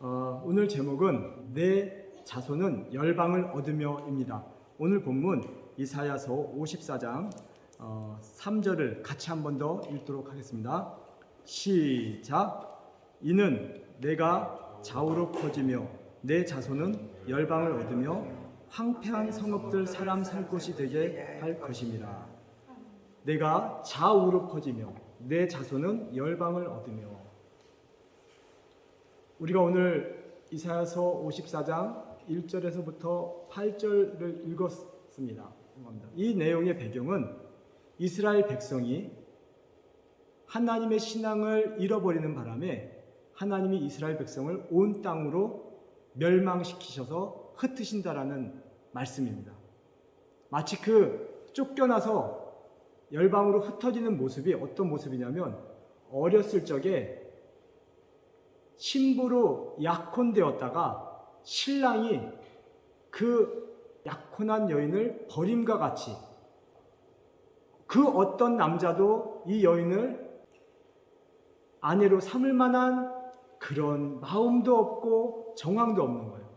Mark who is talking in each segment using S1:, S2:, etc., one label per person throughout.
S1: 오늘 제목은 내 자손은 열방을 얻으며입니다. 오늘 본문 이사야서 54장 3절을 같이 한 번 더 읽도록 하겠습니다. 시작. 이는 내가 좌우로 퍼지며 내 자손은 열방을 얻으며 황폐한 성읍들 사람 살 곳이 되게 할 것입니다. 내가 좌우로 퍼지며 내 자손은 열방을 얻으며. 우리가 오늘 이사야서 54장 1절에서부터 8절을 읽었습니다. 이 내용의 배경은 이스라엘 백성이 하나님의 신앙을 잃어버리는 바람에 하나님이 이스라엘 백성을 온 땅으로 멸망시키셔서 흩으신다라는 말씀입니다. 마치 그 쫓겨나서 열방으로 흩어지는 모습이 어떤 모습이냐면, 어렸을 적에 신부로 약혼되었다가 신랑이 그 약혼한 여인을 버림과 같이, 그 어떤 남자도 이 여인을 아내로 삼을 만한 그런 마음도 없고 정황도 없는 거예요.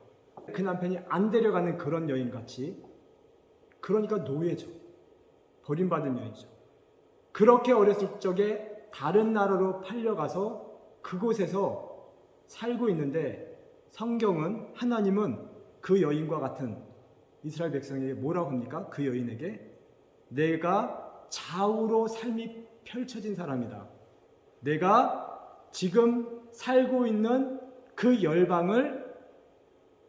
S1: 그 남편이 안 데려가는 그런 여인같이. 그러니까 노예죠. 버림받은 여인이죠. 그렇게 어렸을 적에 다른 나라로 팔려가서 그곳에서 살고 있는데, 성경은, 하나님은 그 여인과 같은 이스라엘 백성에게 뭐라고 합니까? 그 여인에게 내가 좌우로 삶이 펼쳐진 사람이다. 내가 지금 살고 있는 그 열방을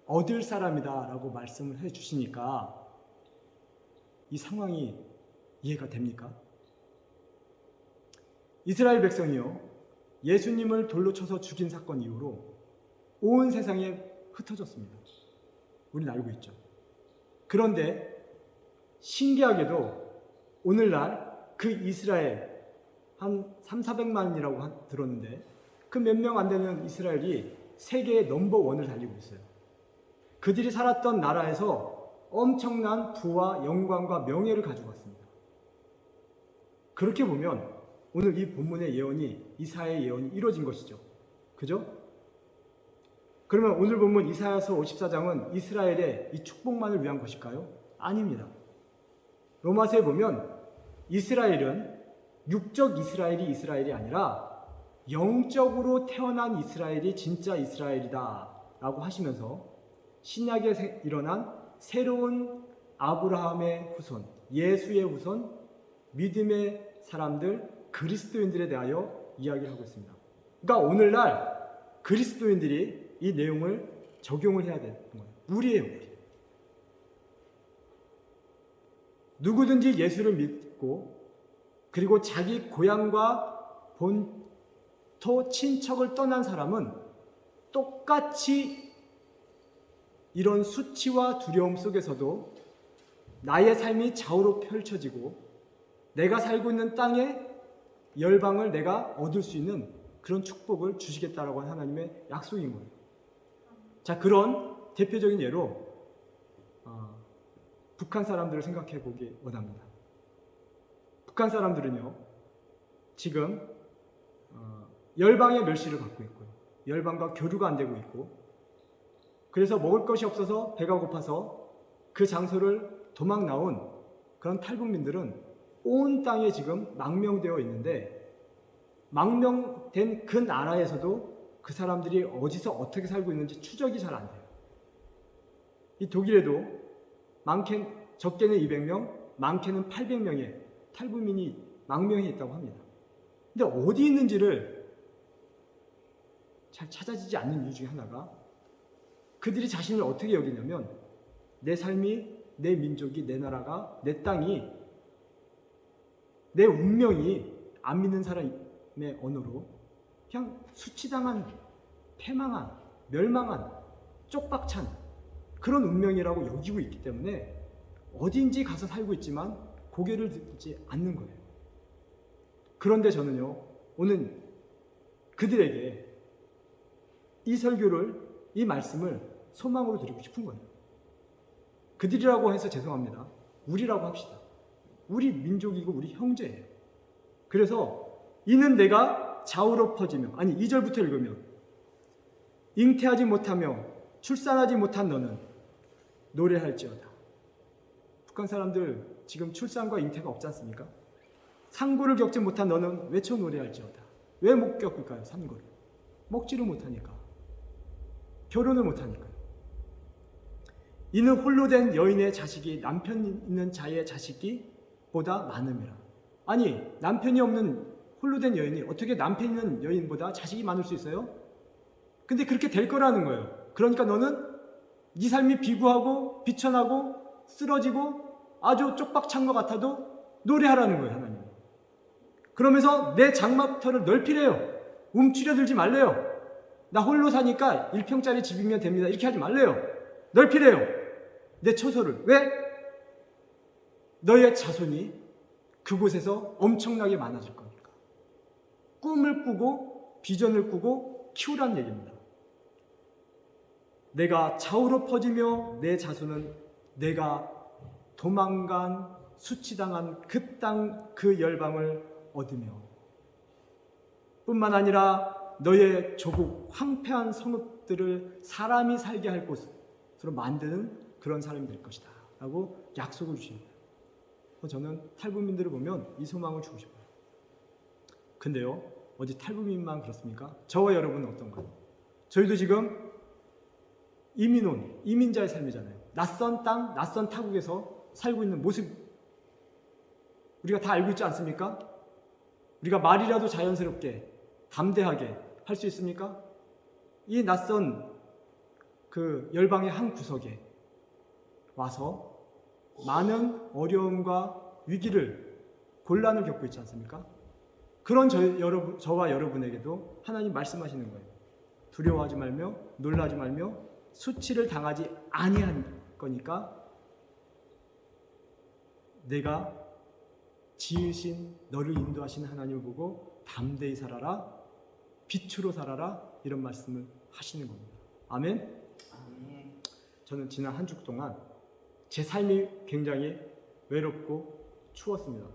S1: 얻을 사람이다 라고 말씀을 해 주시니까 이 상황이 이해가 됩니까? 이스라엘 백성이요, 예수님을 돌로 쳐서 죽인 사건 이후로 온 세상에 흩어졌습니다. 우리는 알고 있죠. 그런데 신기하게도 오늘날 그 이스라엘 한 300~400만이라고 들었는데, 그 몇 명 안 되는 이스라엘이 세계의 넘버원을 달리고 있어요. 그들이 살았던 나라에서 엄청난 부와 영광과 명예를 가지고 왔습니다. 그렇게 보면 오늘 이 본문의 예언이, 이사야의 예언이 이루어진 것이죠. 그죠? 그러면 오늘 본문 이사야서 54장은 이스라엘의 이 축복만을 위한 것일까요? 아닙니다. 로마서에 보면 이스라엘은 육적 이스라엘이 이스라엘이 아니라 영적으로 태어난 이스라엘이 진짜 이스라엘이다 라고 하시면서 신약에 일어난 새로운 아브라함의 후손, 예수의 후손, 믿음의 사람들, 그리스도인들에 대하여 이야기를 하고 있습니다. 그러니까 오늘날 그리스도인들이 이 내용을 적용을 해야 되는 거예요. 우리예요, 우리. 누구든지 예수를 믿고 그리고 자기 고향과 본토 친척을 떠난 사람은 똑같이 이런 수치와 두려움 속에서도 나의 삶이 좌우로 펼쳐지고 내가 살고 있는 땅에 열방을 내가 얻을 수 있는 그런 축복을 주시겠다라고 하는 하나님의 약속인 거예요. 자, 그런 대표적인 예로 북한 사람들을 생각해 보기 원합니다. 북한 사람들은요, 지금 열방의 멸시를 받고 있고요, 열방과 교류가 안 되고 있고, 그래서 먹을 것이 없어서 배가 고파서 그 장소를 도망 나온 그런 탈북민들은 온 땅에 지금 망명되어 있는데, 망명된 그 나라에서도 그 사람들이 어디서 어떻게 살고 있는지 추적이 잘 안 돼요. 이 독일에도 적게는 200명, 많게는 800명의 탈북민이 망명해 있다고 합니다. 근데 어디 있는지를 잘 찾아지지 않는 이유 중에 하나가, 그들이 자신을 어떻게 여기냐면, 내 삶이, 내 민족이, 내 나라가, 내 땅이, 내 운명이 안 믿는 사람의 언어로 그냥 수치당한, 패망한, 멸망한, 쪽박찬 그런 운명이라고 여기고 있기 때문에 어딘지 가서 살고 있지만 고개를 들지 않는 거예요. 그런데 저는요, 오늘 그들에게 이 설교를, 이 말씀을 소망으로 드리고 싶은 거예요. 그들이라고 해서 죄송합니다. 우리라고 합시다. 우리 민족이고 우리 형제예요. 그래서 이는 내가 좌우로 퍼지며, 아니 2절부터 읽으면 잉태하지 못하며 출산하지 못한 너는 노래할지어다. 북한 사람들 지금 출산과 잉태가 없지 않습니까? 산고를 겪지 못한 너는 외쳐 노래할지어다. 왜 못 겪을까요? 산고를 먹지를 못하니까, 결혼을 못하니까요. 이는 홀로 된 여인의 자식이 남편 있는 자의 자식이 보다 많음이라. 아니, 남편이 없는 홀로 된 여인이 어떻게 남편 있는 여인보다 자식이 많을 수 있어요? 근데 그렇게 될 거라는 거예요. 그러니까 너는 네 삶이 비구하고 비천하고 쓰러지고 아주 쪽박찬 것 같아도 노래하라는 거예요, 하나님. 그러면서 내 장막터를 넓히래요. 움츠려들지 말래요. 나 홀로 사니까 1평짜리 집이면 됩니다. 이렇게 하지 말래요. 넓히래요. 내 처소를. 왜? 너의 자손이 그곳에서 엄청나게 많아질 거니까. 꿈을 꾸고 비전을 꾸고 키우란 얘기입니다. 내가 좌우로 퍼지며 내 자손은 내가 도망간 수치당한 그 땅 그 열방을 얻으며 뿐만 아니라 너의 조국 황폐한 성읍들을 사람이 살게 할 곳으로 만드는 그런 사람이 될 것이다 라고 약속을 주십니다. 저는 탈북민들을 보면 이 소망을 주고 싶어요. 근데요, 어디 탈북민만 그렇습니까? 저와 여러분은 어떤가요? 저희도 지금 이민자의 삶이잖아요. 낯선 땅, 낯선 타국에서 살고 있는 모습 우리가 다 알고 있지 않습니까? 우리가 말이라도 자연스럽게 담대하게 할 수 있습니까? 이 낯선 그 열방의 한 구석에 와서 많은 어려움과 위기를, 곤란을 겪고 있지 않습니까? 그런 저와 여러분에게도 하나님 말씀하시는 거예요. 두려워하지 말며 놀라지 말며 수치를 당하지 아니한 거니까 내가 지으신 너를 인도하신 하나님을 보고 담대히 살아라, 빛으로 살아라, 이런 말씀을 하시는 겁니다. 아멘? 저는 지난 한 주 동안 제 삶이 굉장히 외롭고 추웠습니다.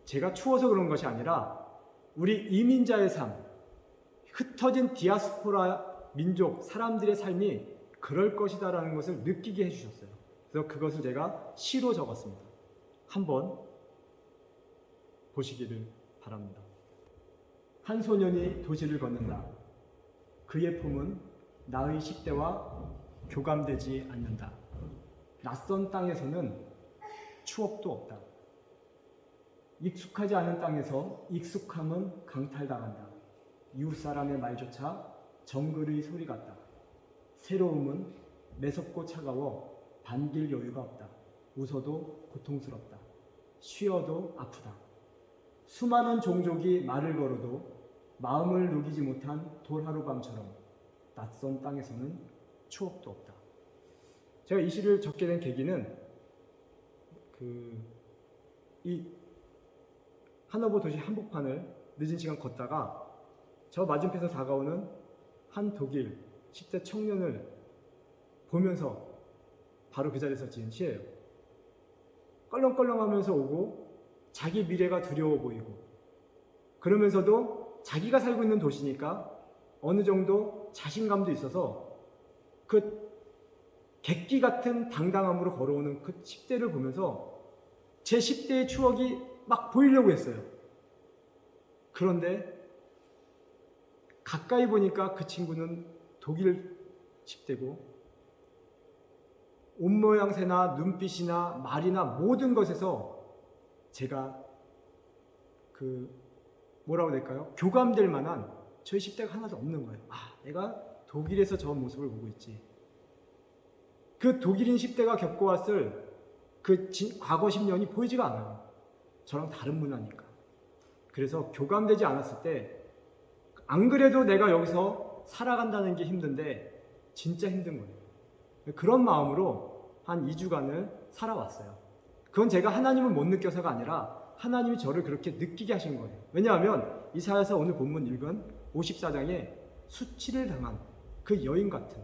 S1: 제가 추워서 그런 것이 아니라 우리 이민자의 삶, 흩어진 디아스포라 민족 사람들의 삶이 그럴 것이다라는 것을 느끼게 해주셨어요. 그래서 그것을 제가 시로 적었습니다. 한번 보시기를 바랍니다. 한 소년이 도시를 걷는다. 그의 품은 나의 10대와 교감되지 않는다. 낯선 땅에서는 추억도 없다. 익숙하지 않은 땅에서 익숙함은 강탈당한다. 이웃 사람의 말조차 정글의 소리 같다. 새로움은 매섭고 차가워 반길 여유가 없다. 웃어도 고통스럽다. 쉬어도 아프다. 수많은 종족이 말을 걸어도 마음을 녹이지 못한 돌하루밤처럼 낯선 땅에서는 추억도 없다. 제가 이 시를 적게 된 계기는 이 하너버 도시 한복판을 늦은 시간 걷다가 저 맞은편에서 다가오는 한 독일 10대 청년을 보면서 바로 그 자리에서 지은 시예요. 껄렁껄렁하면서 오고 자기 미래가 두려워 보이고 그러면서도 자기가 살고 있는 도시니까 어느 정도 자신감도 있어서 그 객기 같은 당당함으로 걸어오는 그 10대를 보면서 제 10대의 추억이 막 보이려고 했어요. 그런데 가까이 보니까 그 친구는 독일 10대고 옷 모양새나 눈빛이나 말이나 모든 것에서 제가 뭐라고 될까요? 교감될 만한 저희 10대가 하나도 없는 거예요. 내가 독일에서 저 모습을 보고 있지. 그 독일인 10대가 겪어왔을 그 과거 10년이 보이지가 않아요. 저랑 다른 문화니까. 그래서 교감되지 않았을 때 안 그래도 내가 여기서 살아간다는 게 힘든데 진짜 힘든 거예요. 그런 마음으로 한 2주간을 살아왔어요. 그건 제가 하나님을 못 느껴서가 아니라 하나님이 저를 그렇게 느끼게 하신 거예요. 왜냐하면 이사야서 오늘 본문 읽은 54장에 수치를 당한 그 여인 같은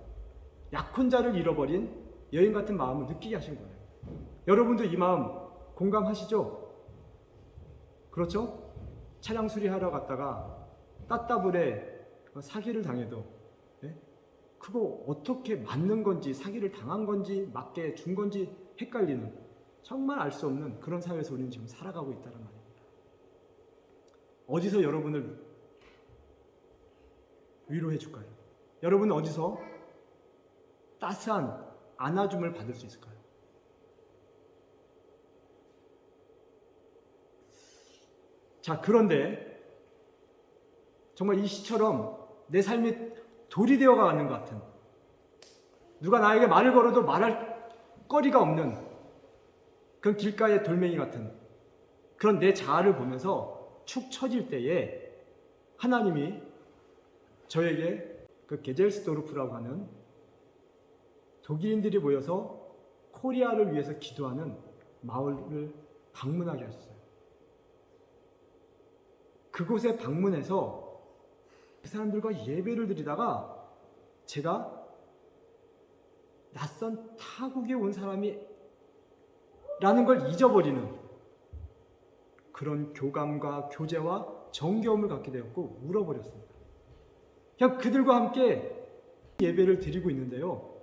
S1: 약혼자를 잃어버린 여인 같은 마음을 느끼게 하신 거예요. 여러분도 이 마음 공감하시죠? 그렇죠? 차량 수리하러 갔다가 따따블에 사기를 당해도 그거 어떻게 맞는 건지, 사기를 당한 건지, 맞게 준 건지 헷갈리는, 정말 알 수 없는 그런 사회에서 우리는 지금 살아가고 있다는 말입니다. 어디서 여러분을 위로해 줄까요? 여러분은 어디서 따스한 안아줌을 받을 수 있을까요? 자, 그런데 정말 이 시처럼 내 삶이 돌이 되어가 가는 것 같은, 누가 나에게 말을 걸어도 말할 거리가 없는 그런 길가의 돌멩이 같은 그런 내 자아를 보면서 축 처질 때에 하나님이 저에게 그 게젤스도르프라고 하는 독일인들이 모여서 코리아를 위해서 기도하는 마을을 방문하게 하셨어요. 그곳에 방문해서 그 사람들과 예배를 드리다가 제가 낯선 타국에 온 사람이 라는 걸 잊어버리는 그런 교감과 교제와 정겨움을 갖게 되었고 울어버렸습니다. 그냥 그들과 함께 예배를 드리고 있는데요.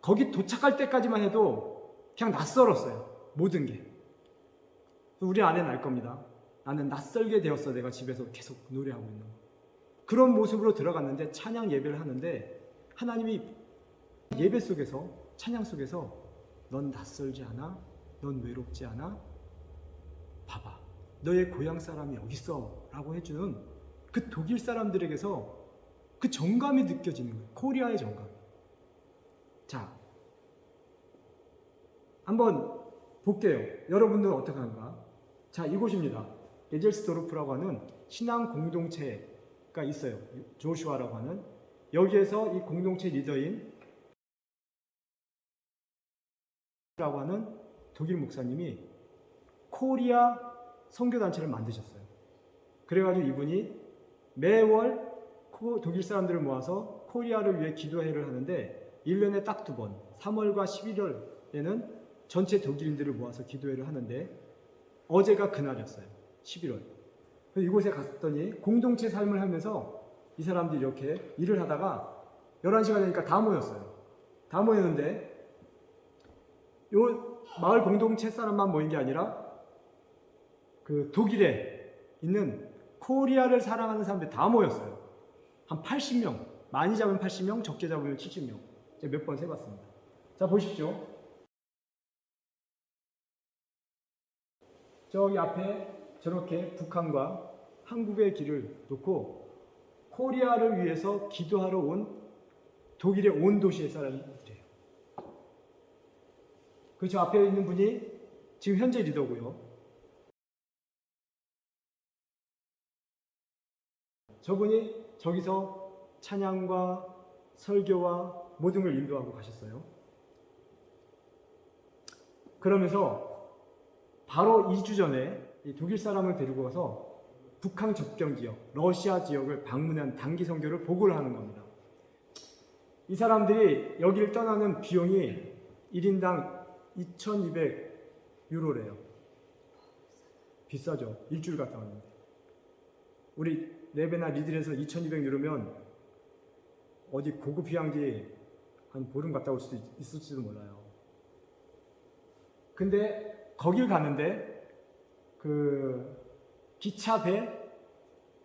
S1: 거기 도착할 때까지만 해도 그냥 낯설었어요. 모든 게. 우리 아내는 알 겁니다. 나는 낯설게 되었어. 내가 집에서 계속 노래하고 있는 거. 그런 모습으로 들어갔는데 찬양 예배를 하는데 하나님이 예배 속에서, 찬양 속에서 넌 낯설지 않아? 넌 외롭지 않아? 봐봐. 너의 고향 사람이 여기 있어. 라고 해주는 그 독일 사람들에게서 그 정감이 느껴지는 거예요. 코리아의 정감. 자, 한번 볼게요. 여러분들은 어떻게 하는가? 자, 이곳입니다. 게젤스도르프라고 하는 신앙 공동체가 있어요. 조슈아라고 하는. 여기에서 이 공동체 리더인 라고 하는 독일 목사님이 코리아 선교단체를 만드셨어요. 그래가지고 이분이 매월 독일 사람들을 모아서 코리아를 위해 기도회를 하는데 1년에 딱 2번, 3월과 11월에는 전체 독일인들을 모아서 기도회를 하는데 어제가 그날이었어요. 11월. 이곳에 갔더니 공동체 삶을 하면서 이 사람들이 이렇게 일을 하다가 11시가 되니까 다 모였어요. 다 모였는데 요 마을 공동체 사람만 모인 게 아니라 그 독일에 있는 코리아를 사랑하는 사람들이 다 모였어요. 한 80명, 많이 잡으면 80명, 적게 잡으면 70명. 제가 몇 번 세봤습니다. 자, 보십시오. 저기 앞에 저렇게 북한과 한국의 길을 놓고 코리아를 위해서 기도하러 온 독일의 온 도시의 사람들이에요. 그 저 앞에 있는 분이 지금 현재 리더고요. 저분이 저기서 찬양과 설교와 모든 걸 인도하고 가셨어요. 그러면서 바로 2주 전에 이 독일 사람을 데리고 가서 북한 접경 지역, 러시아 지역을 방문한 단기 선교를 보고를 하는 겁니다. 이 사람들이 여기를 떠나는 비용이 1인당 2,200유로래요. 비싸죠. 일주일 갔다 왔는데. 우리 레베나 리들에서 2,200유로면 어디 고급 휴양지 한 보름 갔다 올 수도 있을지도 몰라요. 근데 거길 가는데 그 기차 배,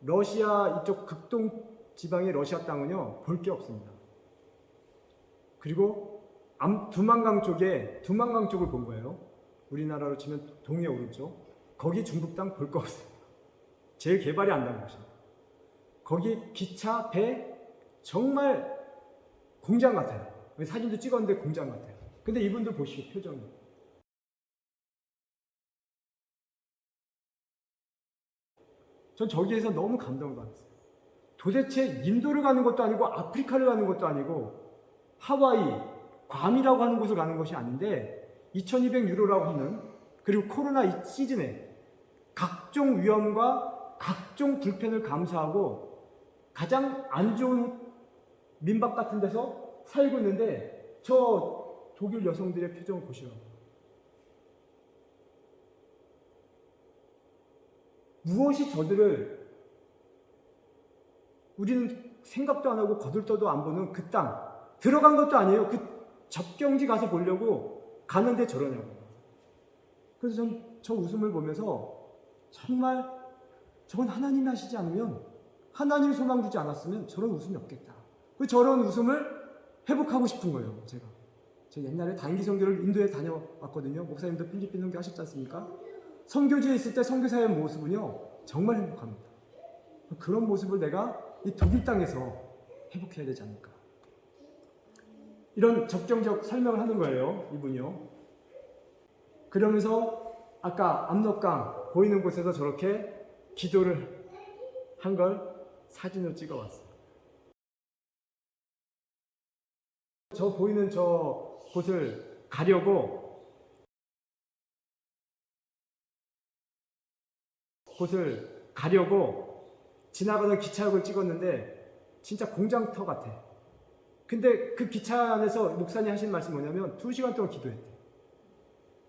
S1: 러시아 이쪽 극동 지방의 러시아 땅은요 볼 게 없습니다. 그리고 두만강 쪽을 본 거예요. 우리나라로 치면 동해 오른쪽. 거기 중국 땅 볼 거 없습니다. 제일 개발이 안 된 곳이에요. 거기 기차, 배 정말 공장 같아요. 사진도 찍었는데 공장 같아요. 근데 이분들 보시고 표정이. 전 저기에서 너무 감동을 받았어요. 도대체 인도를 가는 것도 아니고 아프리카를 가는 것도 아니고 하와이, 괌이라고 하는 곳을 가는 것이 아닌데 2,200유로라고 하는, 그리고 코로나 이 시즌에 각종 위험과 각종 불편을 감수하고 가장 안 좋은 민박 같은 데서 살고 있는데 저 독일 여성들의 표정을 보시라고. 무엇이 저들을, 우리는 생각도 안 하고 거들떠도 안 보는 그 땅, 들어간 것도 아니에요. 그 접경지 가서 보려고 가는데 저러냐고. 그래서 전 저 웃음을 보면서 정말 저건 하나님이 하시지 않으면, 하나님이 소망 주지 않았으면 저런 웃음이 없겠다. 그 저런 웃음을 회복하고 싶은 거예요. 제가 옛날에 단기 선교를 인도에 다녀왔거든요. 목사님도 필리핀 선교 하셨지 않습니까? 선교지에 있을 때 선교사의 모습은요 정말 행복합니다. 그런 모습을 내가 이 독일 땅에서 회복해야 되지 않을까. 이런 적정적 설명을 하는 거예요, 이분이요. 그러면서 아까 압록강 보이는 곳에서 저렇게 기도를 한 걸 사진으로 찍어왔어요. 저 보이는 저 곳을 가려고 지나가던 기차역을 찍었는데 진짜 공장터 같아. 근데 그 기차 안에서 목사님 하신 말씀이 뭐냐면 2시간 동안 기도했대.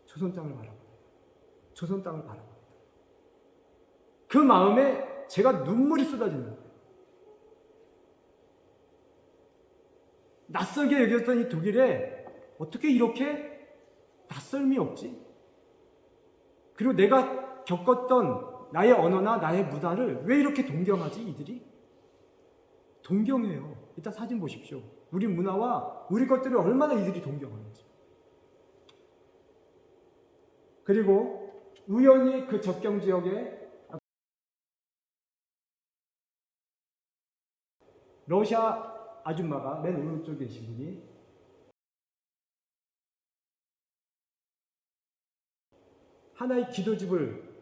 S1: 조선 땅을 바라봅니다. 조선 땅을 바라봅니다. 그 마음에 제가 눈물이 쏟아지는 거예요. 낯설게 여겼던 이 독일에 어떻게 이렇게 낯설미 없지? 그리고 내가 겪었던 나의 언어나 나의 문화를 왜 이렇게 동경하지 이들이? 동경해요. 이따 사진 보십시오. 우리 문화와 우리 것들을 얼마나 이들이 동경하는지. 그리고 우연히 그 접경 지역에 러시아 아줌마가 맨 오른쪽에 계신 분이 하나의 기도집을,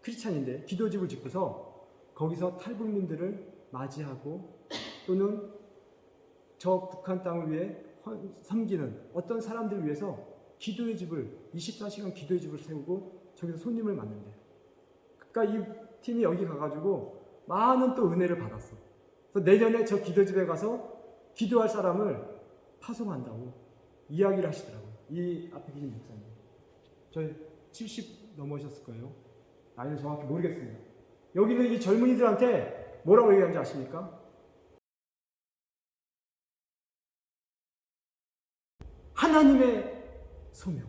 S1: 크리스찬인데 기도집을 짓고서 거기서 탈북민들을 맞이하고 또는 저 북한 땅을 위해 섬기는 어떤 사람들을 위해서 기도의 집을, 24시간 기도의 집을 세우고 저기서 손님을 맞는데, 그러니까 이 팀이 여기 가가지고 많은 또 은혜를 받았어. 그래서 내년에 저 기도집에 가서 기도할 사람을 파송한다고 이야기를 하시더라고요. 이 앞에 계신 목사님. 저희 70 넘으셨을 거예요. 나이는 정확히 모르겠습니다. 여기는 이 젊은이들한테 뭐라고 얘기하는지 아십니까? 하나님의 소명.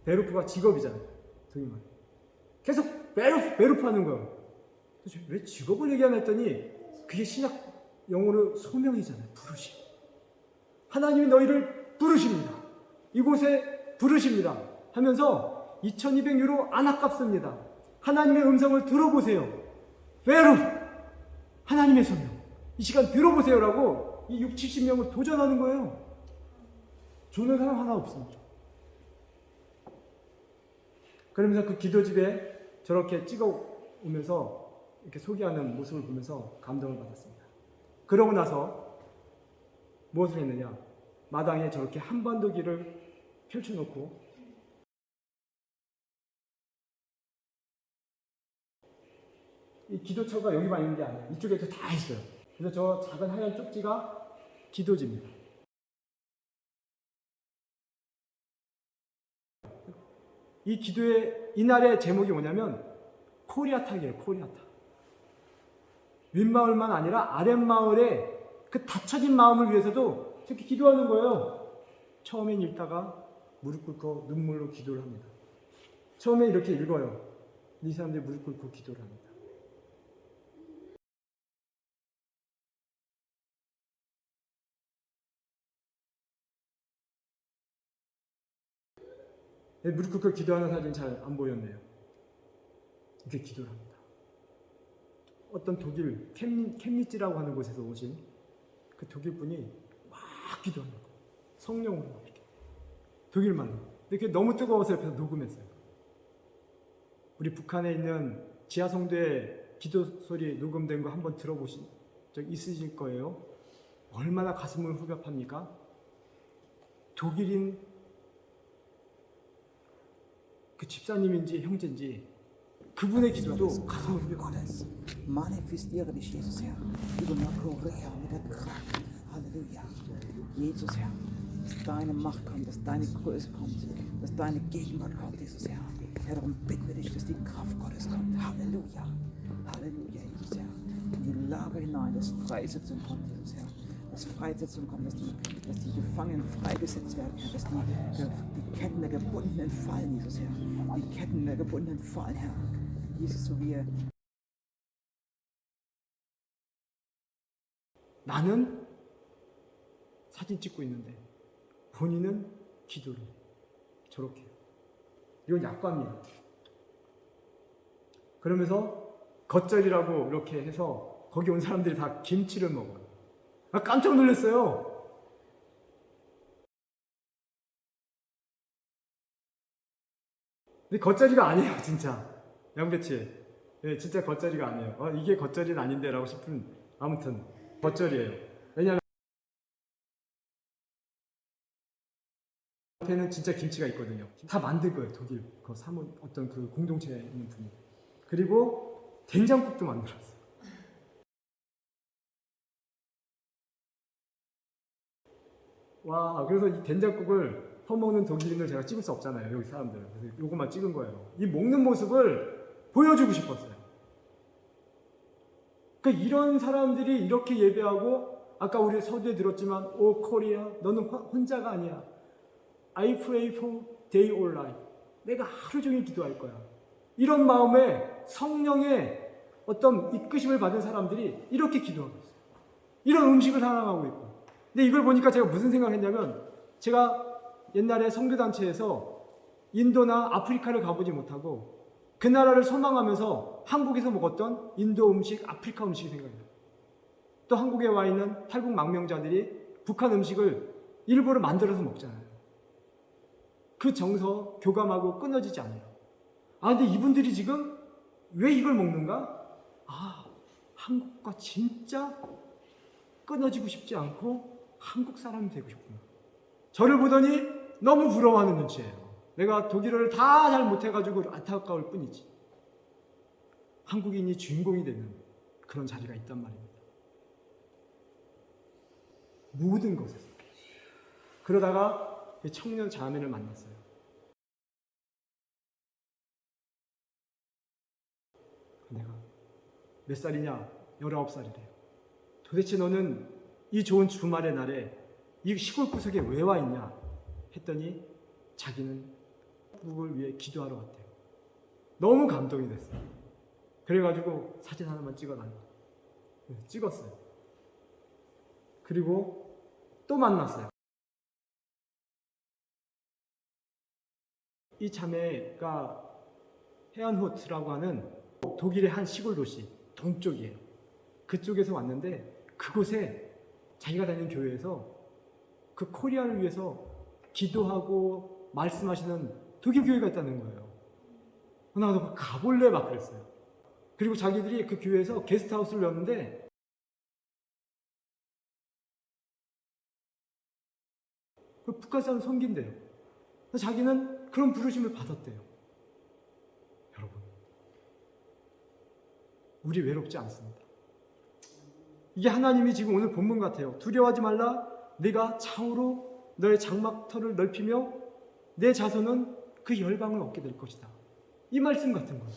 S1: 베루프가 직업이잖아요. 등만 계속 베루프 하는 거예요. 왜 직업을 얘기 안 했더니 그게 신약 영어로 소명이잖아요. 부르심. 하나님이 너희를 부르십니다. 이곳에 부르십니다. 하면서 2200유로 안 아깝습니다. 하나님의 음성을 들어보세요. 베루프. 하나님의 소명. 이 시간 들어보세요라고 이 6, 70명을 도전하는 거예요. 좋은 사람 하나 없습니다. 그러면서 그 기도집에 저렇게 찍어 오면서 이렇게 소개하는 모습을 보면서 감동을 받았습니다. 그러고 나서 무엇을 했느냐? 마당에 저렇게 한반도기를 펼쳐놓고 이 기도처가 여기만 있는 게 아니에요. 이쪽에도 다 있어요. 그래서 저 작은 하얀 쪽지가 기도지입니다. 이 기도의 이날의 제목이 뭐냐면 코리아탁이에요. 코리아탁. 윗마을만 아니라 아랫마을의 그 닫혀진 마음을 위해서도 저렇게 기도하는 거예요. 처음엔 읽다가 무릎 꿇고 눈물로 기도를 합니다. 처음에 이렇게 읽어요. 이 사람들이 무릎 꿇고 기도를 합니다. 무릎 꿇고 기도하는 사진 잘 안 보였네요. 이렇게 기도를 합니다. 어떤 독일 켐니츠라고 하는 곳에서 오신 그 독일 분이 막 기도하는 거예요. 성령으로 이렇게 독일말로. 이렇게 너무 뜨거워서 옆에서 녹음했어요. 우리 북한에 있는 지하성도의 기도 소리 녹음된 거 한번 들어보신 적 있으실 거예요. 얼마나 가슴을 후벼팝니까? 독일인 그 집사님인지 형제인지 그분의 기도도 가슴을 후벼팝니다.
S2: Manifestera dich, Jesus, Herr. Über Korea mit der Kraft. Halleluja. Jesus, Herr. Dass deine Macht kommt, dass deine Größe kommt, dass deine Gegenwart kommt, Jesus, Herr. Herr, darum bitten wir dich, dass die Kraft Gottes kommt. Halleluja. Halleluja, Jesus, Herr. You Lager hinein, dass Freisetzung kommt, Jesus Herr. Dass Freisetzung kommt, dass die Gefangenen freigesetzt werden, Herr. Dass die Ketten der Gebundenen fallen, Jesus Herr. Die Ketten der Gebundenen fallen, Herr. Jesus, so wie
S1: 나는 사진 찍고 있는데 본인은 기도를 저렇게 해요. 이건 약과입니다. 그러면서 겉절이라고 이렇게 해서 거기 온 사람들이 다 김치를 먹어요. 나 깜짝 놀랐어요. 근데 겉절이가 아니에요, 진짜. 양배추. 네, 진짜 겉절이가 아니에요. 이게 겉절이는 아닌데 라고 싶은, 아무튼 겉절이에요. 왜냐하면 앞에는 진짜 김치가 있거든요. 다 만들 거예요, 독일 그 사문 어떤 그 공동체에 있는 분이. 그리고 된장국도 만들었어요. 와, 그래서 이 된장국을 퍼먹는 독일인을 제가 찍을 수 없잖아요, 여기 사람들. 그래서 요것만 찍은 거예요. 이 먹는 모습을 보여주고 싶었어요. 그러니까 이런 사람들이 이렇게 예배하고, 아까 우리 서두에 들었지만, 오 코리아, 너는 혼자가 아니야. I pray for day or night. 내가 하루 종일 기도할 거야. 이런 마음에 성령의 어떤 이끄심을 받은 사람들이 이렇게 기도하고 있어요. 이런 음식을 사랑하고 있고. 근데 이걸 보니까 제가 무슨 생각을 했냐면, 제가 옛날에 선교단체에서 인도나 아프리카를 가보지 못하고 그 나라를 소망하면서 한국에서 먹었던 인도 음식, 아프리카 음식이 생각나요. 또 한국에 와 있는 탈북 망명자들이 북한 음식을 일부러 만들어서 먹잖아요. 그 정서 교감하고 끊어지지 않아요. 근데 이분들이 지금 왜 이걸 먹는가? 한국과 진짜 끊어지고 싶지 않고 한국 사람이 되고 싶구나. 저를 보더니 너무 부러워하는 눈치예요. 내가 독일어를 다 잘 못해가지고 안타까울 뿐이지. 한국인이 주인공이 되는 그런 자리가 있단 말입니다. 모든 것에서. 그러다가 청년 자매를 만났어요. 내가 몇 살이냐? 19살이래요. 도대체 너는 이 좋은 주말의 날에 이 시골 구석에 왜 와 있냐? 했더니 자기는 한국을 위해 기도하러 왔대요. 너무 감동이 됐어요. 그래가지고 사진 하나만 찍어달라고. 찍었어요. 그리고 또 만났어요. 이 자매가 헤안호트라고 하는 독일의 한 시골 도시 동쪽이에요. 그쪽에서 왔는데 그곳에 자기가 다니는 교회에서 그 코리아를 위해서 기도하고 말씀하시는 독일 교회가 있다는 거예요. 나도 가볼래 막 그랬어요. 그리고 자기들이 그 교회에서 게스트하우스를 였는데 그 북한 사람 섬긴대요. 자기는 그런 부르심을 받았대요. 여러분, 우리 외롭지 않습니다. 이게 하나님이 지금 오늘 본문 같아요. 두려워하지 말라. 네가 창으로 너의 장막터를 넓히며 내 자손은 그 열방을 얻게 될 것이다. 이 말씀 같은 거예요.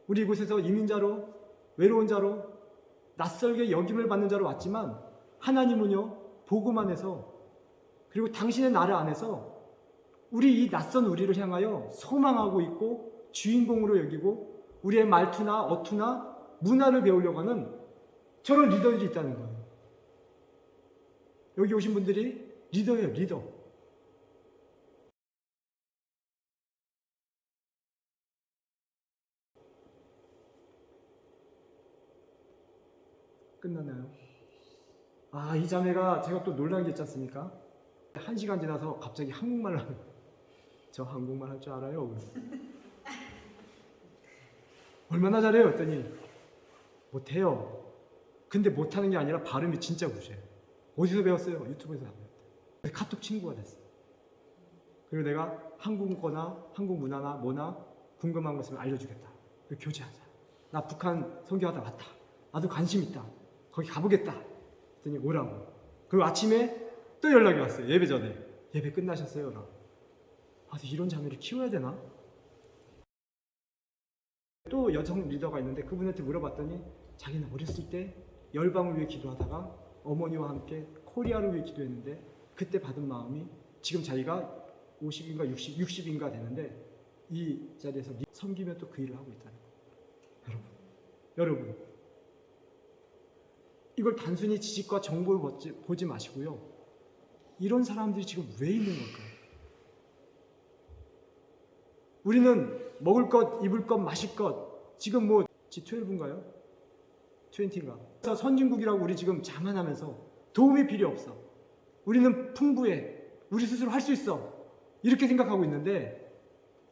S1: 우리 이곳에서 이민자로, 외로운 자로, 낯설게 여김을 받는 자로 왔지만 하나님은요, 복음 안에서 그리고 당신의 나라 안에서 우리 이 낯선 우리를 향하여 소망하고 있고 주인공으로 여기고 우리의 말투나 어투나 문화를 배우려고 하는 저런 리더들이 있다는 거예요. 여기 오신 분들이 리더예요, 리더. 끝났나요? 이 자매가 제가 또 놀란 게 있지 않습니까? 1시간 지나서 갑자기 한국말을 하는 거예요. 저 한국말 할 줄 알아요? 얼마나 잘해요? 했더니 못해요. 근데 못하는 게 아니라 발음이 진짜 구세요. 어디서 배웠어요? 유튜브에서 배웠대요. 카톡 친구가 됐어요. 그리고 내가 한국어나 한국 문화나 뭐나 궁금한 거 있으면 알려주겠다. 교제하자. 나 북한 선교하다 왔다. 나도 관심 있다. 거기 가보겠다. 했더니 오라고. 그리고 아침에 또 연락이 왔어요. 예배 전에. 예배 끝나셨어요? 라고. 이런 자매를 키워야 되나? 또 여성 리더가 있는데 그분한테 물어봤더니 자기는 어렸을 때 열방을 위해 기도하다가 어머니와 함께 코리아를 위해 기도했는데 그때 받은 마음이 지금 자기가 50인가 60인가 되는데 이 자리에서 섬기며 또 그 일을 하고 있다는 거예요. 여러분 이걸 단순히 지식과 정보를 보지 마시고요. 이런 사람들이 지금 왜 있는 걸까요? 우리는 먹을 것, 입을 것, 마실 것 지금 뭐 G12인가요? 20인가? 그래서 선진국이라고 우리 지금 자만하면서 도움이 필요 없어. 우리는 풍부해. 우리 스스로 할 수 있어. 이렇게 생각하고 있는데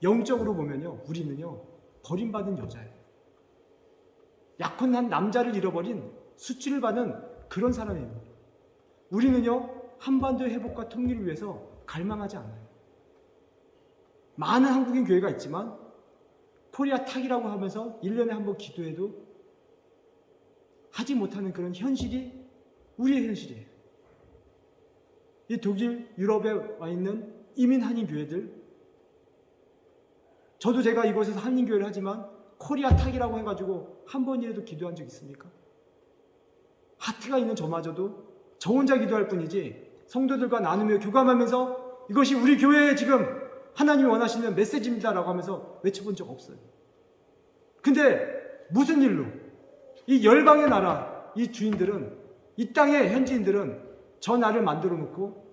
S1: 영적으로 보면요. 우리는요. 버림받은 여자예요. 약혼한 남자를 잃어버린 수치를 받은 그런 사람입니다. 우리는요. 한반도의 회복과 통일을 위해서 갈망하지 않아요. 많은 한국인 교회가 있지만 코리아 탁이라고 하면서 1년에 한 번 기도해도 하지 못하는 그런 현실이 우리의 현실이에요. 이 독일, 유럽에 와 있는 이민 한인 교회들, 저도 제가 이곳에서 한인 교회를 하지만 코리아 탁이라고 해가지고 한 번이라도 기도한 적 있습니까? 하트가 있는 저마저도 저 혼자 기도할 뿐이지 성도들과 나누며 교감하면서 이것이 우리 교회에 지금 하나님이 원하시는 메시지입니다라고 하면서 외쳐본 적 없어요. 근데 무슨 일로 이 열방의 나라 이 주인들은 이 땅의 현지인들은 저 날을 만들어 놓고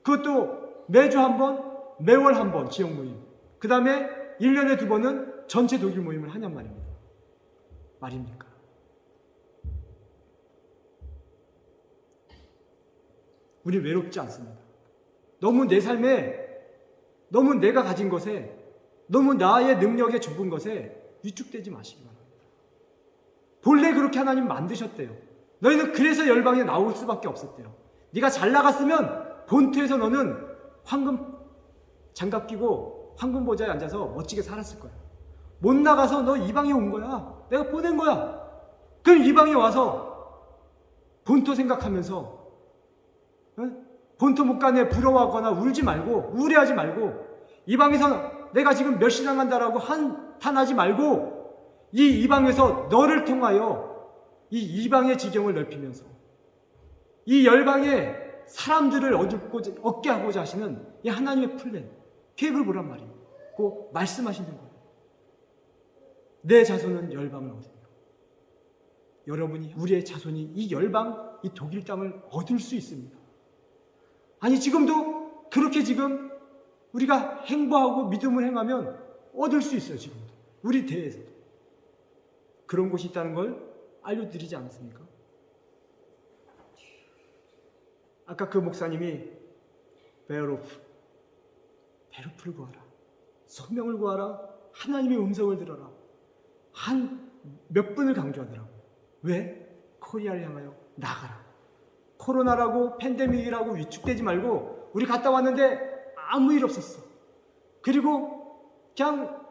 S1: 그것도 매주 한 번, 매월 한 번 지역 모임, 그 다음에 1년에 2번은 전체 독일 모임을 하냔 말입니까? 우리 외롭지 않습니다. 너무 내 삶에, 너무 내가 가진 것에, 너무 나의 능력에 좁은 것에 위축되지 마시기 바랍니다. 본래 그렇게 하나님 만드셨대요. 너희는 그래서 열방에 나올 수밖에 없었대요. 네가 잘 나갔으면 본토에서 너는 황금 장갑 끼고 황금 보좌에 앉아서 멋지게 살았을 거야. 못 나가서 너 이방에 온 거야. 내가 보낸 거야. 그럼 이방에 와서 본토 생각하면서 본토 못 가네 부러워하거나 울지 말고 우울해하지 말고 이방에서 내가 지금 몇 신앙 한다라고 한탄하지 말고 이 이방에서 너를 통하여 이 이방의 지경을 넓히면서 이 열방의 사람들을 얻게 하고자 하시는 이 하나님의 플랜, 계획을 보란 말이에요. 그 말씀하시는 거예요. 내 자손은 열방을 얻으며 여러분이 우리의 자손이 이 열방, 이 독일 땅을 얻을 수 있습니다. 아니 지금도 그렇게 지금 우리가 행보하고 믿음을 행하면 얻을 수 있어요. 지금도 우리 대에서도 그런 곳이 있다는 걸 알려드리지 않았습니까? 아까 그 목사님이 베르프를 구하라, 소명을 구하라, 하나님의 음성을 들어라 한 몇 분을 강조하더라고요. 왜? 코리아를 향하여 나가라. 코로나라고 팬데믹이라고 위축되지 말고 우리 갔다 왔는데 아무 일 없었어. 그리고 그냥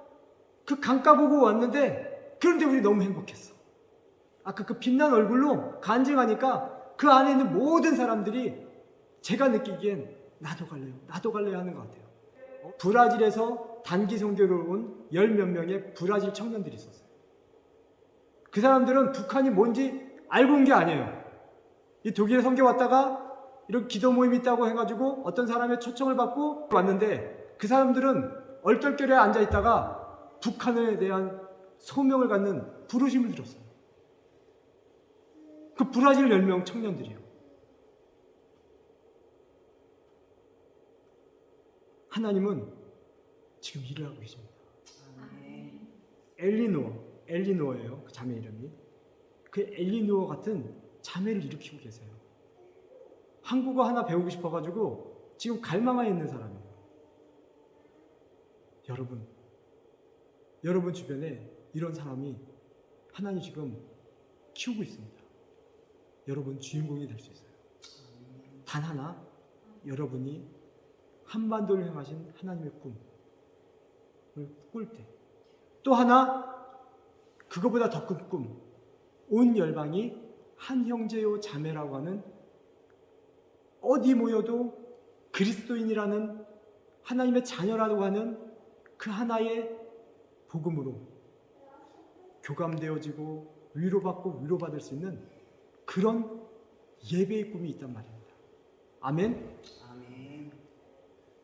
S1: 그 강가 보고 왔는데 그런데 우리 너무 행복했어. 아까 그 빛난 얼굴로 간증하니까 그 안에 있는 모든 사람들이 제가 느끼기엔 나도 갈래요 하는 것 같아요. 브라질에서 단기 선교를 온 10몇 명의 브라질 청년들이 있었어요. 그 사람들은 북한이 뭔지 알고 온 게 아니에요. 이 독일에 선교 왔다가 이런 기도 모임이 있다고 해가지고 어떤 사람의 초청을 받고 왔는데 그 사람들은 얼떨결에 앉아있다가 북한에 대한 소명을 갖는 부르심을 들었어요. 그 브라질 10명 청년들이요. 하나님은 지금 일을 하고 계십니다. 엘리노어예요. 그 자매 이름이. 그 엘리노어 같은 자매를 일으키고 계세요. 한국어 하나 배우고 싶어가지고 지금 갈망하에 있는 사람이에요. 여러분 주변에 이런 사람이 하나님 지금 키우고 있습니다. 여러분 주인공이 될 수 있어요. 단 하나, 여러분이 한반도를 향하신 하나님의 꿈을 꿀 때, 또 하나 그거보다 더 큰 꿈, 온 열방이 한 형제요 자매라고 하는 어디 모여도 그리스도인이라는 하나님의 자녀라고 하는 그 하나의 복음으로 교감되어지고 위로받고 위로받을 수 있는 그런 예배의 꿈이 있단 말입니다. 아멘?
S3: 아멘.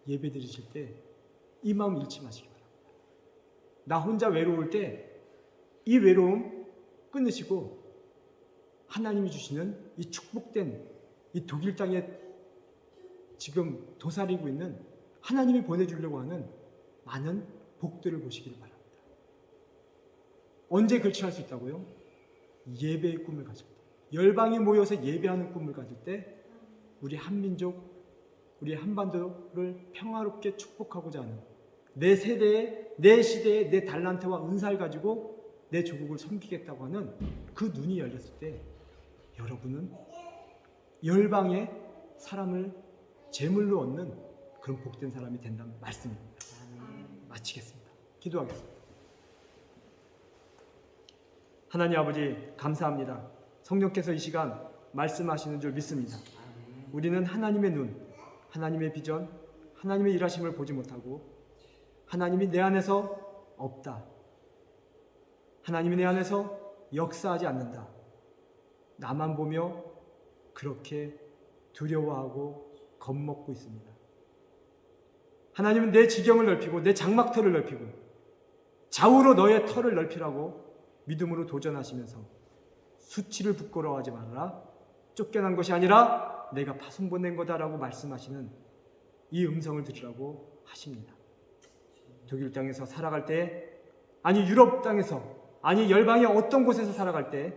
S1: 예배 드리실 때 이 마음 잃지 마시기 바랍니다. 나 혼자 외로울 때 이 외로움 끊으시고 하나님이 주시는 이 축복된 이 독일 땅에 지금 도사리고 있는 하나님이 보내주려고 하는 많은 복들을 보시길 바랍니다. 언제 그렇게 할 수 있다고요? 예배의 꿈을 가질 때, 열방이 모여서 예배하는 꿈을 가질 때 우리 한민족, 우리 한반도를 평화롭게 축복하고자 하는 내 세대에, 내 시대에 내 달란트와 은사를 가지고 내 조국을 섬기겠다고 하는 그 눈이 열렸을 때 여러분은 열방의 사람을 제물로 얻는 그런 복된 사람이 된다는 말씀입니다. 마치겠습니다. 기도하겠습니다. 하나님 아버지 감사합니다. 성령께서 이 시간 말씀하시는 줄 믿습니다. 우리는 하나님의 눈, 하나님의 비전, 하나님의 일하심을 보지 못하고 하나님이 내 안에서 없다. 하나님이 내 안에서 역사하지 않는다. 나만 보며 그렇게 두려워하고 겁먹고 있습니다. 하나님은 내 지경을 넓히고 내 장막터를 넓히고 좌우로 너의 터를 넓히라고 믿음으로 도전하시면서 수치를 부끄러워하지 말아라. 쫓겨난 것이 아니라 내가 파송보낸 거다라고 말씀하시는 이 음성을 들으라고 하십니다. 독일 땅에서 살아갈 때, 아니 유럽 땅에서, 아니 열방의 어떤 곳에서 살아갈 때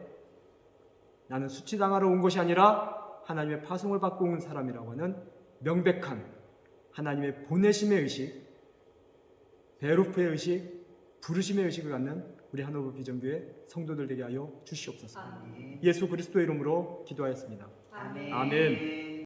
S1: 나는 수치당하러 온 것이 아니라 하나님의 파송을 받고 온 사람이라고 하는 명백한 하나님의 보내심의 의식, 베루프의 의식, 부르심의 의식을 갖는 우리 한오브 비전교회 성도들 되게 하여 주시옵소서.
S3: 아멘.
S1: 예수 그리스도의 이름으로 기도하였습니다.
S3: 아멘.
S1: 아멘.